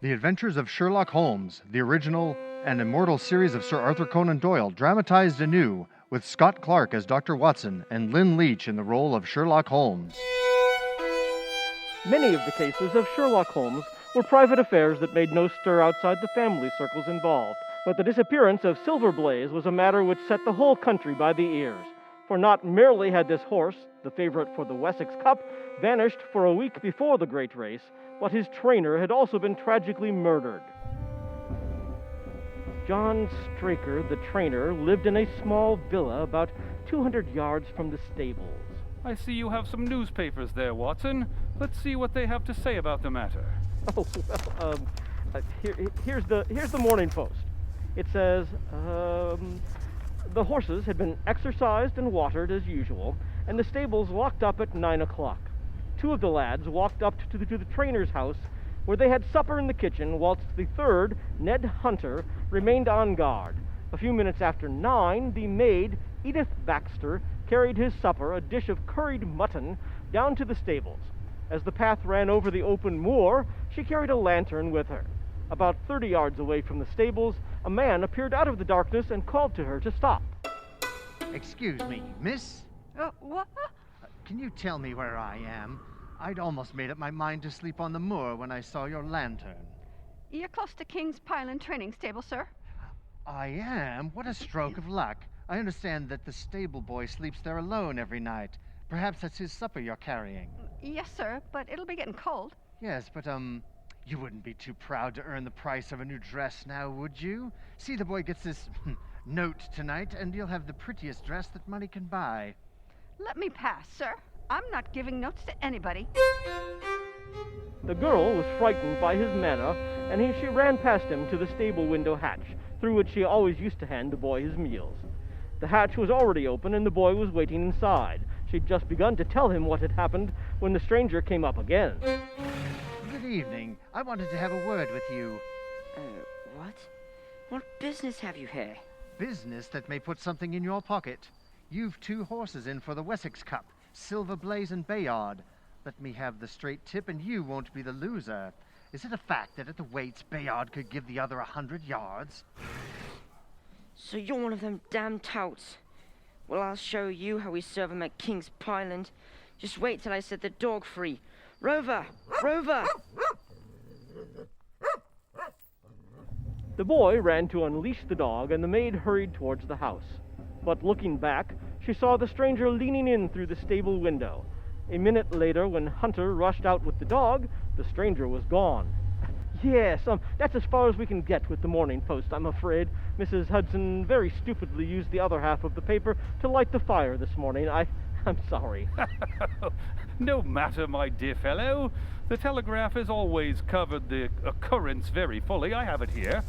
The Adventures of Sherlock Holmes, the original and immortal series of Sir Arthur Conan Doyle, dramatized anew, with Scott Clark as Dr. Watson and Lynn Leach in the role of Sherlock Holmes. Many of the cases of Sherlock Holmes were private affairs that made no stir outside the family circles involved. But the disappearance of Silver Blaze was a matter which set the whole country by the ears. For not merely had this horse, the favorite for the Wessex Cup, vanished for a week before the great race, but his trainer had also been tragically murdered. John Straker, the trainer, lived in a small villa about 200 yards from the stables. I see you have some newspapers there, Watson. Let's see what they have to say about the matter. Oh, well, here's the Morning Post. It says, the horses had been exercised and watered as usual, and the stables locked up at 9 o'clock. Two of the lads walked up to the trainer's house, where they had supper in the kitchen, whilst the third, Ned Hunter, remained on guard. A few minutes after 9, the maid, Edith Baxter, carried his supper, a dish of curried mutton, down to the stables. As the path ran over the open moor, she carried a lantern with her. About 30 yards away from the stables, a man appeared out of the darkness and called to her to stop. Excuse me, miss? What? Can you tell me where I am? I'd almost made up my mind to sleep on the moor when I saw your lantern. You're close to King's Pyland Training Stable, sir. I am? What a stroke of luck. I understand that the stable boy sleeps there alone every night. Perhaps that's his supper you're carrying. Yes, sir, but it'll be getting cold. Yes, but, you wouldn't be too proud to earn the price of a new dress now, would you? See, the boy gets this note tonight, and you'll have the prettiest dress that money can buy. Let me pass, sir. I'm not giving notes to anybody. The girl was frightened by his manner, and she ran past him to the stable window hatch, through which she always used to hand the boy his meals. The hatch was already open, and the boy was waiting inside. She'd just begun to tell him what had happened when the stranger came up again. Good evening. I wanted to have a word with you. What? What business have you here? Business that may put something in your pocket. You've 2 horses in for the Wessex Cup, Silver Blaze and Bayard. Let me have the straight tip and you won't be the loser. Is it a fact that at the weights Bayard could give the other 100 yards? So you're one of them damn touts. Well, I'll show you how we serve 'em at King's Pyland. Just wait till I set the dog free. Rover! Rover! The boy ran to unleash the dog, and the maid hurried towards the house. But looking back, she saw the stranger leaning in through the stable window. A minute later, when Hunter rushed out with the dog, the stranger was gone. Yes, that's as far as we can get with the Morning Post, I'm afraid. Mrs. Hudson very stupidly used the other half of the paper to light the fire this morning. I'm sorry. No matter, my dear fellow. The Telegraph has always covered the occurrence very fully. I have it here.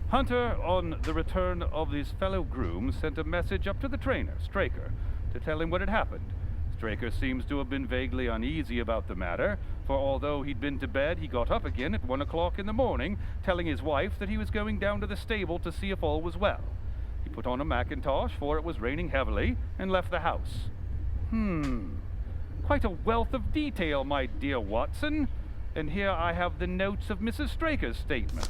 Hunter, on the return of his fellow groom, sent a message up to the trainer, Straker, to tell him what had happened. Straker seems to have been vaguely uneasy about the matter, for although he'd been to bed, he got up again at 1 o'clock in the morning, telling his wife that he was going down to the stable to see if all was well. He put on a mackintosh, for it was raining heavily, and left the house. Quite a wealth of detail, my dear Watson. And here I have the notes of Mrs. Straker's statement.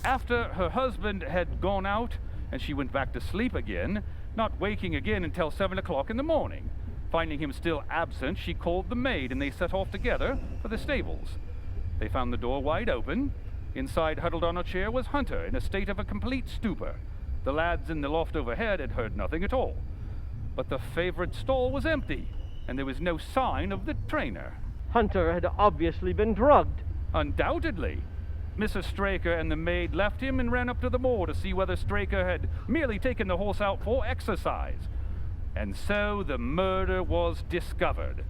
After her husband had gone out, and she went back to sleep again, not waking again until 7 o'clock in the morning. Finding him still absent, she called the maid, and they set off together for the stables. They found the door wide open. Inside, huddled on a chair, was Hunter, in a state of a complete stupor. The lads in the loft overhead had heard nothing at all. But the favorite stall was empty, and there was no sign of the trainer. Hunter had obviously been drugged. Undoubtedly. Mrs. Straker and the maid left him and ran up to the moor to see whether Straker had merely taken the horse out for exercise. And so the murder was discovered.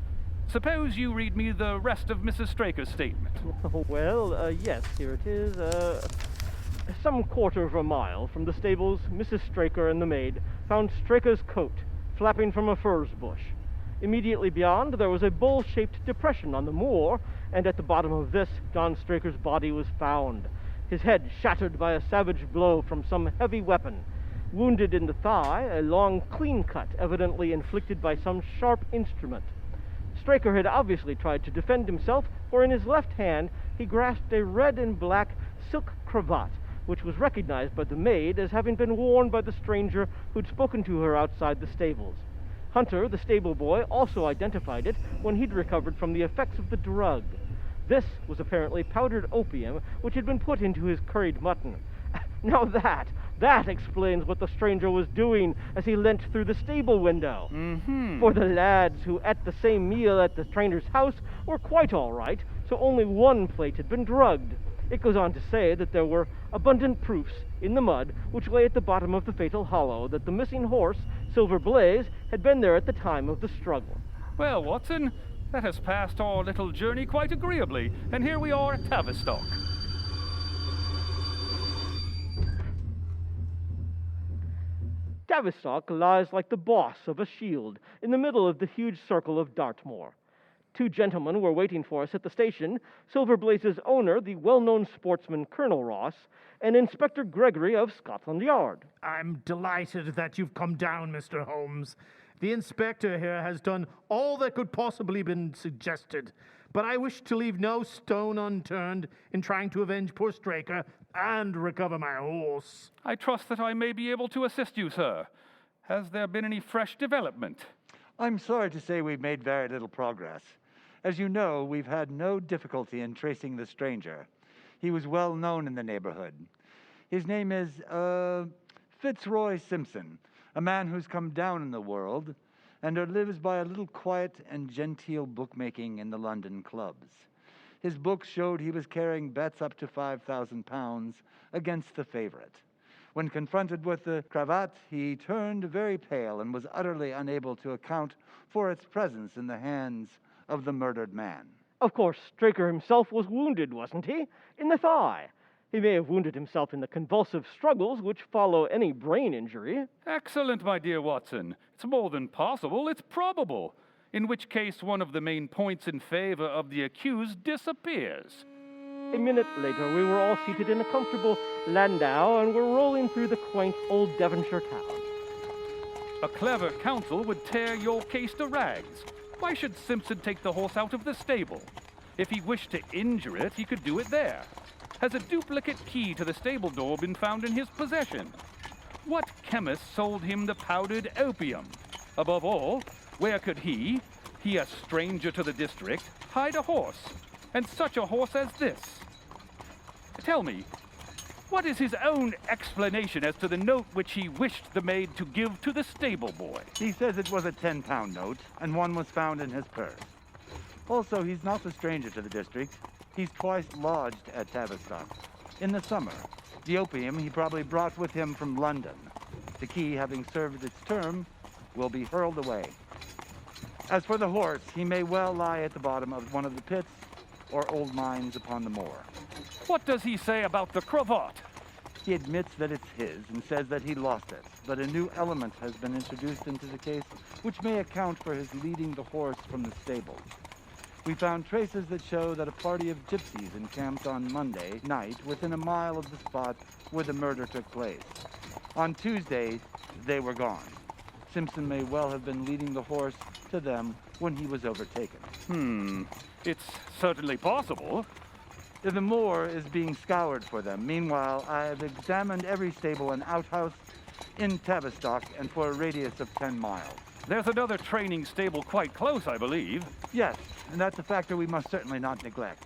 Suppose you read me the rest of Mrs. Straker's statement. Well, yes, here it is. Some quarter of a mile from the stables, Mrs. Straker and the maid found Straker's coat flapping from a furze bush. Immediately beyond, there was a bowl-shaped depression on the moor, and at the bottom of this, John Straker's body was found, his head shattered by a savage blow from some heavy weapon. Wounded in the thigh, a long, clean cut, evidently inflicted by some sharp instrument. Straker had obviously tried to defend himself, for in his left hand he grasped a red and black silk cravat, which was recognized by the maid as having been worn by the stranger who'd spoken to her outside the stables. Hunter, the stable boy, also identified it when he'd recovered from the effects of the drug. This was apparently powdered opium, which had been put into his curried mutton. Now that explains what the stranger was doing as he leant through the stable window. For the lads who ate the same meal at the trainer's house were quite all right, so only one plate had been drugged. It goes on to say that there were abundant proofs in the mud which lay at the bottom of the fatal hollow that the missing horse, Silver Blaze, had been there at the time of the struggle. Well, Watson, that has passed our little journey quite agreeably, and here we are at Tavistock. Tavistock lies like the boss of a shield in the middle of the huge circle of Dartmoor. Two gentlemen were waiting for us at the station, Silver Blaze's owner, the well-known sportsman Colonel Ross, and Inspector Gregory of Scotland Yard. I'm delighted that you've come down, Mr. Holmes. The inspector here has done all that could possibly been suggested, but I wish to leave no stone unturned in trying to avenge poor Straker and recover my horse. I trust that I may be able to assist you, sir. Has there been any fresh development? I'm sorry to say we've made very little progress. As you know, we've had no difficulty in tracing the stranger. He was well known in the neighborhood. His name is, Fitzroy Simpson, a man who's come down in the world and lives by a little quiet and genteel bookmaking in the London clubs. His books showed he was carrying bets up to £5,000 against the favorite. When confronted with the cravat, he turned very pale and was utterly unable to account for its presence in the hands of the murdered man. Of course, Straker himself was wounded, wasn't he? In the thigh. He may have wounded himself in the convulsive struggles which follow any brain injury. Excellent, my dear Watson. It's more than possible, it's probable. In which case, one of the main points in favor of the accused disappears. A minute later, we were all seated in a comfortable landau and were rolling through the quaint old Devonshire town. A clever counsel would tear your case to rags. Why should Simpson take the horse out of the stable? If he wished to injure it, he could do it there. Has a duplicate key to the stable door been found in his possession? What chemist sold him the powdered opium? Above all, where could he, a stranger to the district, hide a horse? And such a horse as this? Tell me, what is his own explanation as to the note which he wished the maid to give to the stable boy? He says it was a £10 note, and one was found in his purse. Also, he's not a stranger to the district. He's twice lodged at Tavistock. In the summer, the opium he probably brought with him from London. The key, having served its term, will be hurled away. As for the horse, he may well lie at the bottom of one of the pits or old mines upon the moor. What does he say about the cravat? He admits that it's his and says that he lost it, but a new element has been introduced into the case which may account for his leading the horse from the stables. We found traces that show that a party of gypsies encamped on Monday night within a mile of the spot where the murder took place. On Tuesday, they were gone. Simpson may well have been leading the horse to them when he was overtaken. It's certainly possible. The moor is being scoured for them. Meanwhile, I have examined every stable and outhouse in Tavistock and for a radius of 10 miles. There's another training stable quite close, I believe. Yes, and that's a factor we must certainly not neglect.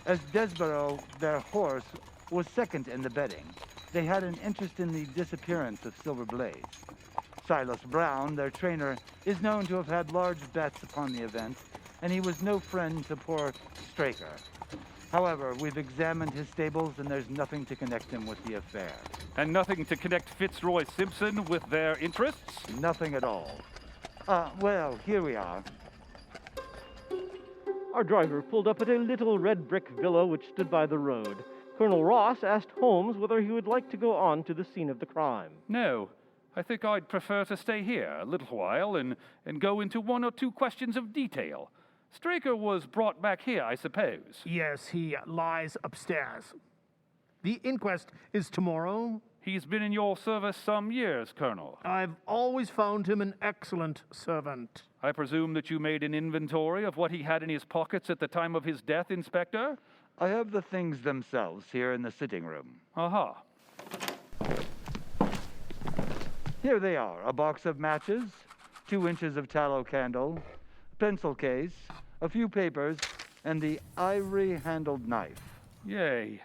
As Desborough, their horse, was second in the betting, they had an interest in the disappearance of Silver Blaze. Silas Brown, their trainer, is known to have had large bets upon the event, and he was no friend to poor Straker. However, we've examined his stables, and there's nothing to connect him with the affair. And nothing to connect Fitzroy Simpson with their interests? Nothing at all. Well, here we are. Our driver pulled up at a little red brick villa which stood by the road. Colonel Ross asked Holmes whether he would like to go on to the scene of the crime. No. I think I'd prefer to stay here a little while and go into one or two questions of detail. Straker was brought back here, I suppose. Yes, he lies upstairs. The inquest is tomorrow. He's been in your service some years, Colonel. I've always found him an excellent servant. I presume that you made an inventory of what he had in his pockets at the time of his death, Inspector? I have the things themselves here in the sitting room. Aha. Here they are, a box of matches, 2 inches of tallow candle, a pencil case, a few papers, and the ivory-handled knife. Yay.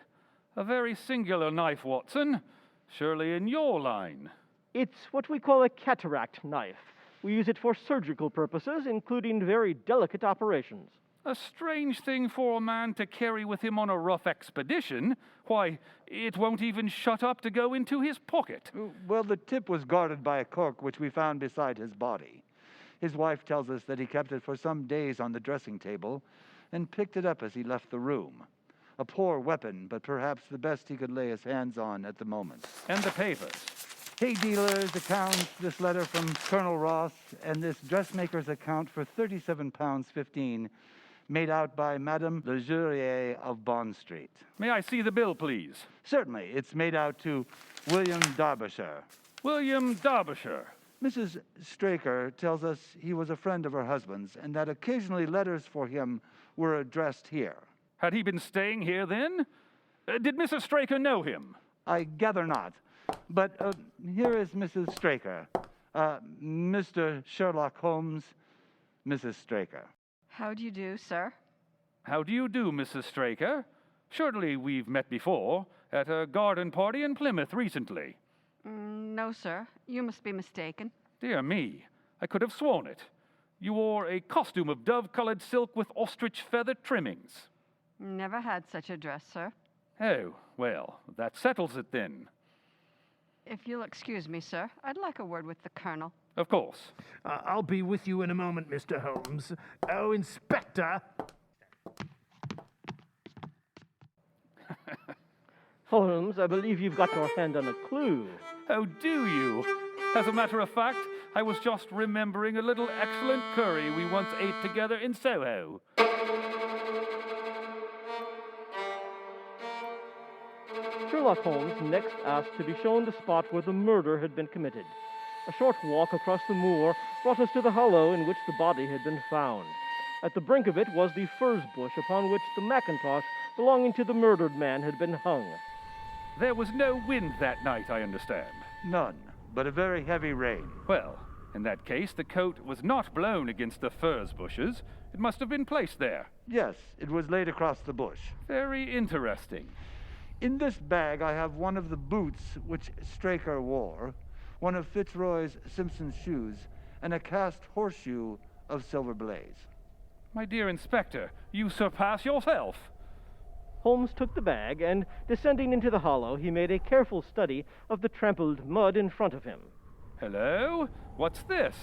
A very singular knife, Watson. Surely in your line. It's what we call a cataract knife. We use it for surgical purposes, including very delicate operations. A strange thing for a man to carry with him on a rough expedition. Why, it won't even shut up to go into his pocket. Well, the tip was guarded by a cork which we found beside his body. His wife tells us that he kept it for some days on the dressing table and picked it up as he left the room. A poor weapon, but perhaps the best he could lay his hands on at the moment. And the papers. Hay dealer's account, this letter from Colonel Ross, and this dressmaker's account for £37.15, made out by Madame Le Jurier of Bond Street. May I see the bill, please? Certainly, it's made out to William Derbyshire. William Derbyshire. Mrs. Straker tells us he was a friend of her husband's and that occasionally letters for him were addressed here. Had he been staying here then? Did Mrs. Straker know him? I gather not. But here is Mrs. Straker. Mr. Sherlock Holmes, Mrs. Straker. How do you do, sir? How do you do, Mrs. Straker? Surely we've met before, at a garden party in Plymouth recently. No, sir. You must be mistaken. Dear me, I could have sworn it. You wore a costume of dove-colored silk with ostrich feather trimmings. Never had such a dress, sir. Oh, well, that settles it then. If you'll excuse me, sir, I'd like a word with the Colonel. Of course. I'll be with you in a moment, Mr. Holmes. Oh, Inspector. Holmes, I believe you've got your hand on a clue. Oh, do you? As a matter of fact, I was just remembering a little excellent curry we once ate together in Soho. Sherlock Holmes next asked to be shown the spot where the murder had been committed. A short walk across the moor brought us to the hollow in which the body had been found. At the brink of it was the furze bush upon which the mackintosh belonging to the murdered man had been hung. There was no wind that night, I understand. None, but a very heavy rain. Well, in that case, the coat was not blown against the furze bushes. It must have been placed there. Yes, it was laid across the bush. Very interesting. In this bag I have one of the boots which Straker wore, one of Fitzroy's Simpson's shoes, and a cast horseshoe of Silver Blaze. My dear Inspector, you surpass yourself. Holmes took the bag, and descending into the hollow, he made a careful study of the trampled mud in front of him. Hello? What's this?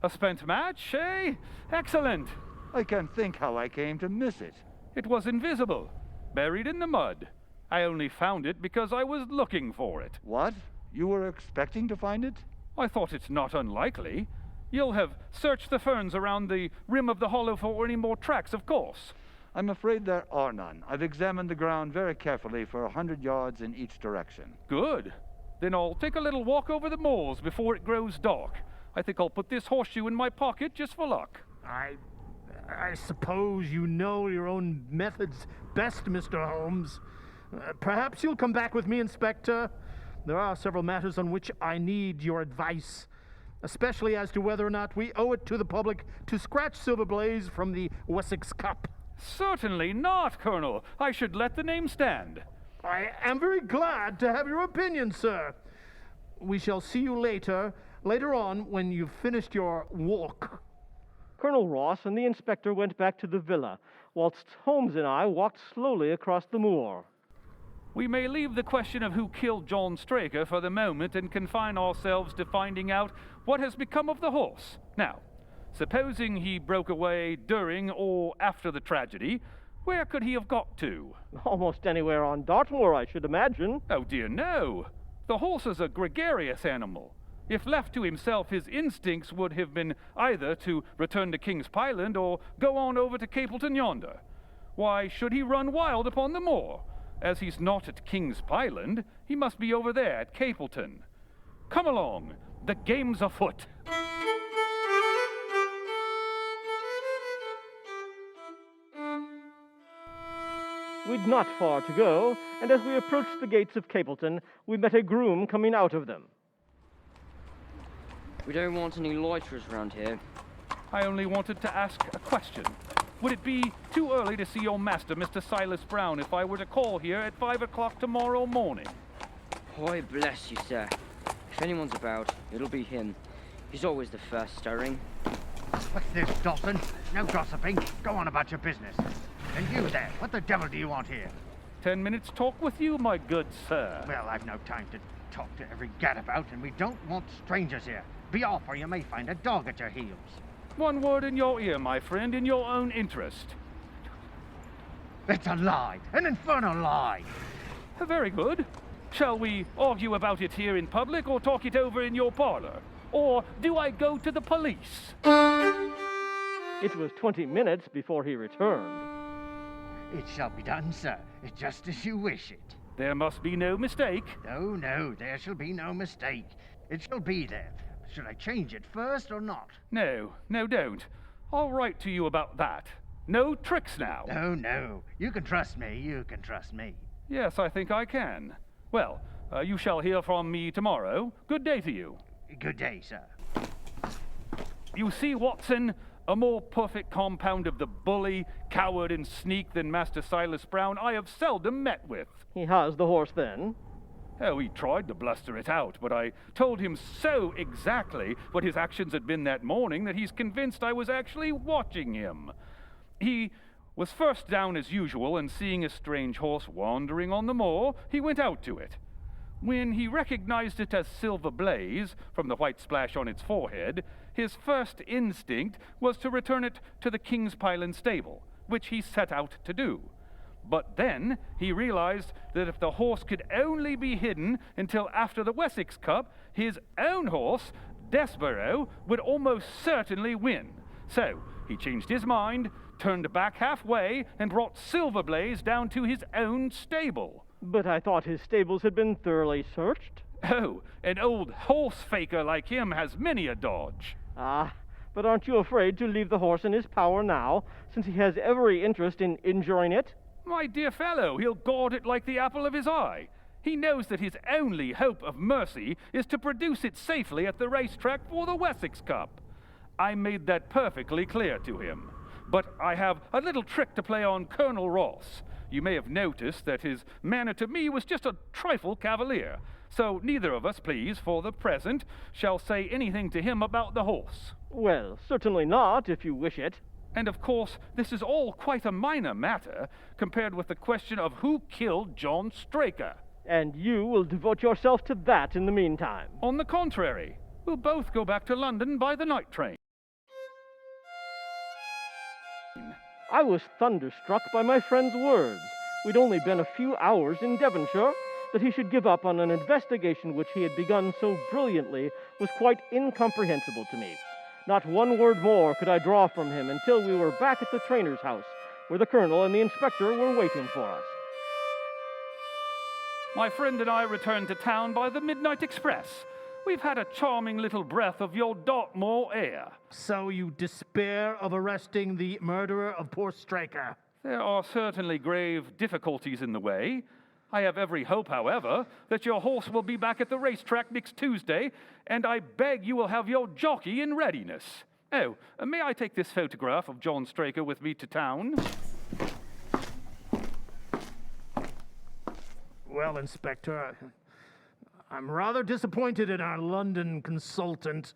A spent match, eh? Excellent. I can't think how I came to miss it. It was invisible, buried in the mud. I only found it because I was looking for it. What? You were expecting to find it? I thought it's not unlikely. You'll have searched the ferns around the rim of the hollow for any more tracks, of course. I'm afraid there are none. I've examined the ground very carefully for 100 yards in each direction. Good. Then I'll take a little walk over the moors before it grows dark. I think I'll put this horseshoe in my pocket just for luck. I suppose you know your own methods best, Mr. Holmes. Perhaps you'll come back with me, Inspector. There are several matters on which I need your advice, especially as to whether or not we owe it to the public to scratch Silver Blaze from the Wessex Cup. Certainly not, Colonel. I should let the name stand. I am very glad to have your opinion, sir. We shall see you later on when you've finished your walk. Colonel Ross and the inspector went back to the villa, whilst Holmes and I walked slowly across the moor. We may leave the question of who killed John Straker for the moment and confine ourselves to finding out what has become of the horse. Now, supposing he broke away during or after the tragedy, where could he have got to? Almost anywhere on Dartmoor, I should imagine. Oh dear, no. The horse is a gregarious animal. If left to himself, his instincts would have been either to return to King's Pyland or go on over to Capleton yonder. Why should he run wild upon the moor? As he's not at King's Pyland, he must be over there at Capleton. Come along, the game's afoot. We'd not far to go, and as we approached the gates of Capleton, we met a groom coming out of them. We don't want any loiterers around here. I only wanted to ask a question. Would it be too early to see your master, Mr. Silas Brown, if I were to call here at 5 o'clock tomorrow morning? Why, bless you, sir. If anyone's about, it'll be him. He's always the first stirring. What's this, Dalton? No gossiping. Go on about your business. And you there, what the devil do you want here? 10 minutes talk with you, my good sir. Well, I've no time to talk to every gadabout, and we don't want strangers here. Be off, or you may find a dog at your heels. One word in your ear, my friend, in your own interest. It's a lie, an infernal lie. Very good. Shall we argue about it here in public, or talk it over in your parlor? Or do I go to the police? It was 20 minutes before he returned. It shall be done, sir, just as you wish it. There must be no mistake. No, no, there shall be no mistake. It shall be there. Should I change it first or not? No, don't. I'll write to you about that. No tricks now. No, no. You can trust me. You can trust me. Yes, I think I can. Well, you shall hear from me tomorrow. Good day to you. Good day, sir. You see, Watson, a more perfect compound of the bully, coward, and sneak than Master Silas Brown I have seldom met with. He has the horse, then? Oh, he tried to bluster it out, but I told him so exactly what his actions had been that morning that he's convinced I was actually watching him. He was first down as usual, and seeing a strange horse wandering on the moor, he went out to it. When he recognized it as Silver Blaze, from the white splash on its forehead, his first instinct was to return it to the King's Pyland stable, which he set out to do. But then he realized that if the horse could only be hidden until after the Wessex Cup, his own horse, Desborough, would almost certainly win. So he changed his mind, turned back halfway, and brought Silver Blaze down to his own stable. But I thought his stables had been thoroughly searched. Oh, an old horse faker like him has many a dodge. Ah, but aren't you afraid to leave the horse in his power now, since he has every interest in injuring it? My dear fellow, he'll guard it like the apple of his eye. He knows that his only hope of mercy is to produce it safely at the racetrack for the Wessex Cup. I made that perfectly clear to him. But I have a little trick to play on Colonel Ross. You may have noticed that his manner to me was just a trifle cavalier. So neither of us, please, for the present, shall say anything to him about the horse. Well, certainly not, if you wish it. And of course, this is all quite a minor matter compared with the question of who killed John Straker. And you will devote yourself to that in the meantime. On the contrary, we'll both go back to London by the night train. I was thunderstruck by my friend's words. We'd only been a few hours in Devonshire. That he should give up on an investigation which he had begun so brilliantly was quite incomprehensible to me. Not one word more could I draw from him until we were back at the trainer's house, where the colonel and the inspector were waiting for us. My friend and I returned to town by the midnight express. We've had a charming little breath of your Dartmoor air. So you despair of arresting the murderer of poor Straker? There are certainly grave difficulties in the way. I have every hope, however, that your horse will be back at the racetrack next Tuesday, and I beg you will have your jockey in readiness. Oh, may I take this photograph of John Straker with me to town? Well, Inspector, I'm rather disappointed in our London consultant.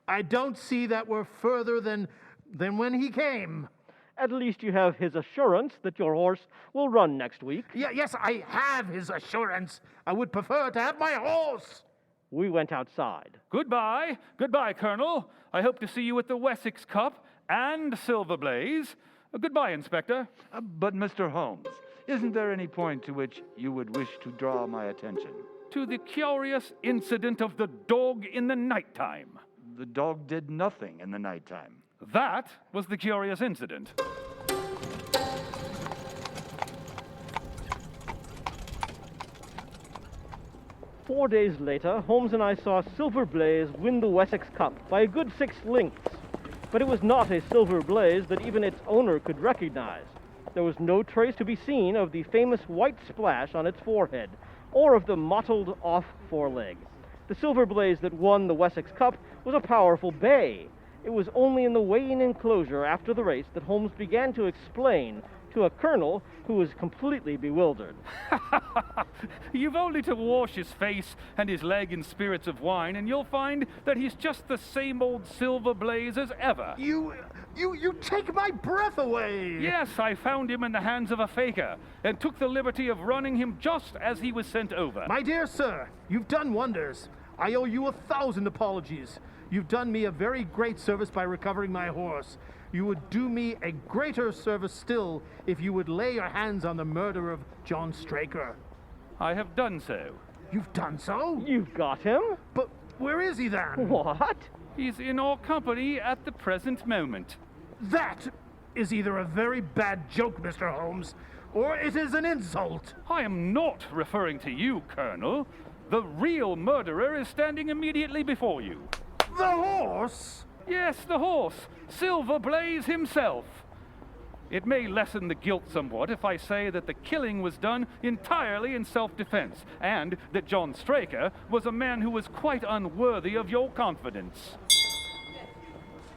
I don't see that we're further than when he came. At least you have his assurance that your horse will run next week. Yes, I have his assurance. I would prefer to have my horse. We went outside. Goodbye, Colonel. I hope to see you at the Wessex Cup and Silver Blaze. Goodbye, Inspector. But, Mr. Holmes, isn't there any point to which you would wish to draw my attention? To the curious incident of the dog in the nighttime. The dog did nothing in the nighttime. That was the curious incident. Four days later, Holmes and I saw Silver Blaze win the Wessex Cup by a good 6 lengths. But it was not a Silver Blaze that even its owner could recognize. There was no trace to be seen of the famous white splash on its forehead, or of the mottled off foreleg. The silver blaze that won the Wessex Cup was a powerful bay. It was only in the weighing enclosure after the race that Holmes began to explain to a colonel who was completely bewildered. You've only to wash his face and his leg in spirits of wine, and you'll find that he's just the same old silver blaze as ever. You take my breath away! Yes, I found him in the hands of a faker, and took the liberty of running him just as he was sent over. My dear sir, you've done wonders. I owe you 1,000 apologies. You've done me a very great service by recovering my horse. You would do me a greater service still if you would lay your hands on the murder of John Straker. I have done so. You've done so? You've got him? But where is he then? What? He's in our company at the present moment. That is either a very bad joke, Mr. Holmes, or it is an insult. I am not referring to you, Colonel. The real murderer is standing immediately before you. The horse? Yes, the horse, Silver Blaze himself. It may lessen the guilt somewhat if I say that the killing was done entirely in self-defense, and that John Straker was a man who was quite unworthy of your confidence.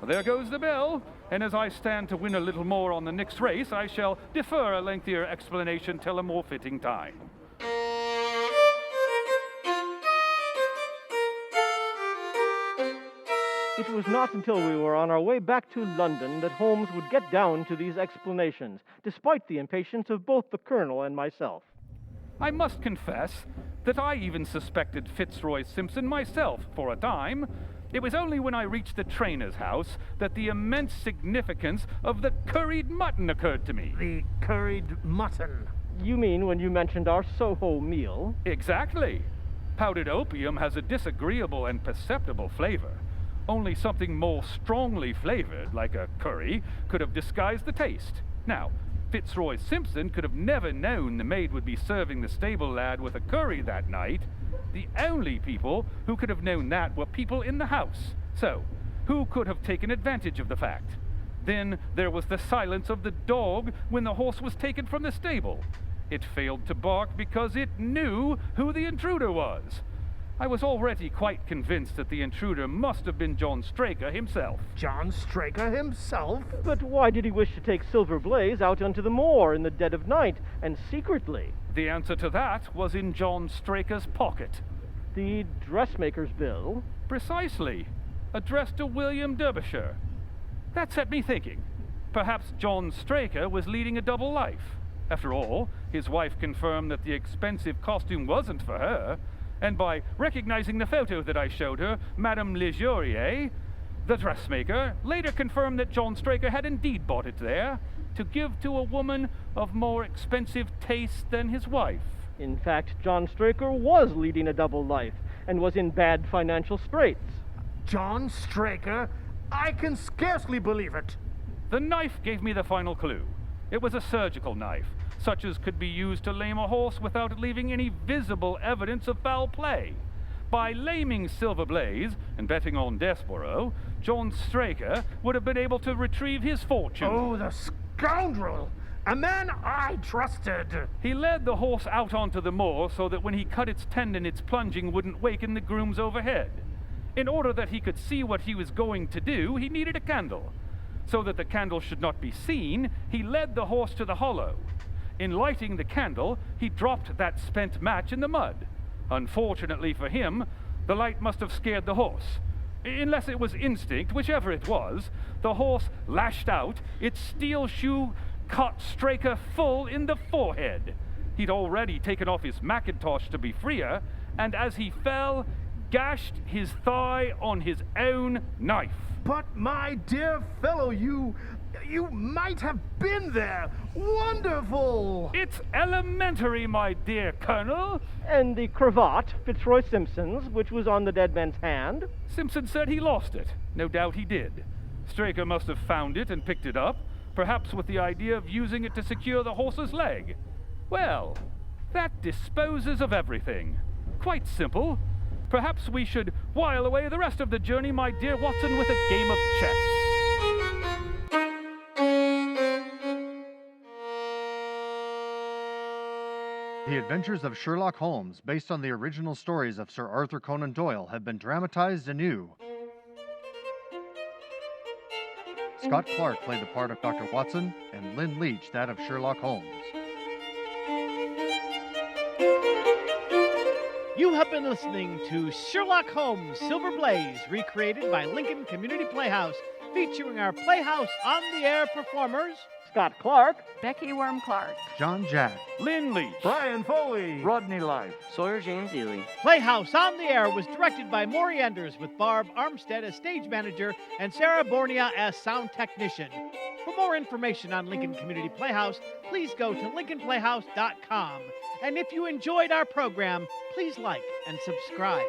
There goes the bell, and as I stand to win a little more on the next race, I shall defer a lengthier explanation till a more fitting time. It was not until we were on our way back to London that Holmes would get down to these explanations, despite the impatience of both the Colonel and myself. I must confess that I even suspected Fitzroy Simpson myself for a time. It was only when I reached the trainer's house that the immense significance of the curried mutton occurred to me. The curried mutton? You mean when you mentioned our Soho meal? Exactly. Powdered opium has a disagreeable and perceptible flavor. Only something more strongly flavored, like a curry, could have disguised the taste. Now, Fitzroy Simpson could have never known the maid would be serving the stable lad with a curry that night. The only people who could have known that were people in the house. So, who could have taken advantage of the fact? Then there was the silence of the dog when the horse was taken from the stable. It failed to bark because it knew who the intruder was. I was already quite convinced that the intruder must have been John Straker himself. John Straker himself? But why did he wish to take Silver Blaze out onto the moor in the dead of night, and secretly? The answer to that was in John Straker's pocket. The dressmaker's bill? Precisely. Addressed to William Derbyshire. That set me thinking. Perhaps John Straker was leading a double life. After all, his wife confirmed that the expensive costume wasn't for her, and by recognizing the photo that I showed her, Madame Lejourier, the dressmaker, later confirmed that John Straker had indeed bought it there to give to a woman of more expensive taste than his wife. In fact, John Straker was leading a double life and was in bad financial straits. John Straker? I can scarcely believe it. The knife gave me the final clue. It was a surgical knife, such as could be used to lame a horse without leaving any visible evidence of foul play. By laming Silver Blaze and betting on Desborough, John Straker would have been able to retrieve his fortune. Oh, the scoundrel! A man I trusted! He led the horse out onto the moor so that when he cut its tendon, its plunging wouldn't waken the grooms overhead. In order that he could see what he was going to do, he needed a candle. So that the candle should not be seen, he led the horse to the hollow. In lighting the candle, he dropped that spent match in the mud. Unfortunately for him, the light must have scared the horse. Unless it was instinct, whichever it was, the horse lashed out, its steel shoe caught Straker full in the forehead. He'd already taken off his mackintosh to be freer, and as he fell, gashed his thigh on his own knife. But my dear fellow, you might have been there. Wonderful! It's elementary, my dear Colonel. And the cravat, Fitzroy Simpson's, which was on the dead man's hand? Simpson said he lost it. No doubt he did. Straker must have found it and picked it up, perhaps with the idea of using it to secure the horse's leg. Well, that disposes of everything. Quite simple. Perhaps we should while away the rest of the journey, my dear Watson, with a game of chess. The Adventures of Sherlock Holmes, based on the original stories of Sir Arthur Conan Doyle, have been dramatized anew. Scott Clark played the part of Dr. Watson, and Lynn Leach that of Sherlock Holmes. You have been listening to Sherlock Holmes Silver Blaze, recreated by Lincoln Community Playhouse, featuring our Playhouse on the Air performers, Scott Clark, Becky Wurm Clark. John Jack, Lynn Leach. Brian Foley. Rodney Life. Sawyer James Elley. Playhouse on the Air was directed by Morrie Enders, with Barb Armstead as stage manager and Sara Bournia as sound technician. For more information on Lincoln Community Playhouse, please go to lincolnplayhouse.com. And if you enjoyed our program, please like and subscribe.